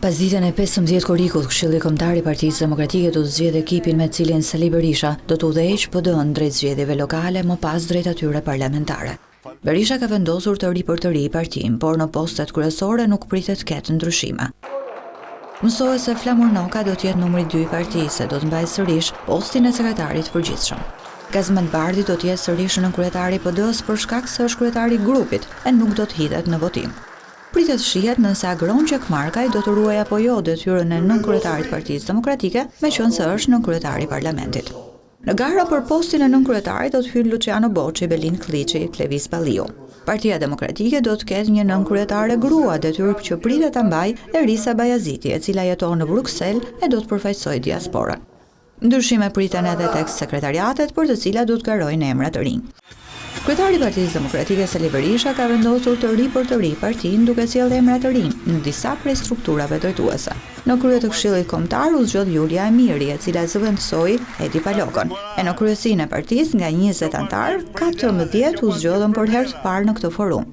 Pas ditën e 15 korrikut, Këshilli Kombëtar i Partisë Demokratike do të zgjedhë ekipin me cilin Sali Berisha do të udhëheqë PD-n drejt zgjedhjeve lokale, më pas drejt atyre parlamentare. Berisha ka vendosur të ripërtëri partinë, por në postet kryesore nuk pritet të ketë ndryshime. Mësohet se Flamur Noka do të jetë numri 2 i partisë, do të mbajë sërish postin e sekretarit përgjithshëm. Kazmet Bardhi do të jetë sërish nënkryetari i PD-s për shkak se është kryetari i grupit e nuk do të hidhet në votim. Pritet shihet nëse Agron Qekmarkaj do të ruajë apo jo detyrën e nënkryetarit Partisë Demokratike, meqense është nënkryetari i parlamentit. Në gara për postin e nënkryetarit do të hyjnë Luciano Boçi, Belin Klliçi, Klevis Balliu. Partia Demokratike do të ketë një nënkryetare grua, detyrë që pritet ta mbajë Erisa Bayaziti, e cila jeton në Bruksel e do të përfaqësojë diasporën. Ndryshime priten edhe tek sekretariatet, për të cilat do të garojnë emra të rinj. Kryetari i Partisë Demokratike Sali Berisha ka vendosur të ripërtëri partinë duke sjellë emra të rinj në disa prej strukturave drejtuese. Në krye të Këshillit Kombëtar u zgjodh Julia Emiri, e cila zëvendësoi Edi Palokën. E në kryesinë e partisë nga 20 anëtar, 14 u zgjodhën për herë të parë në këtë forum.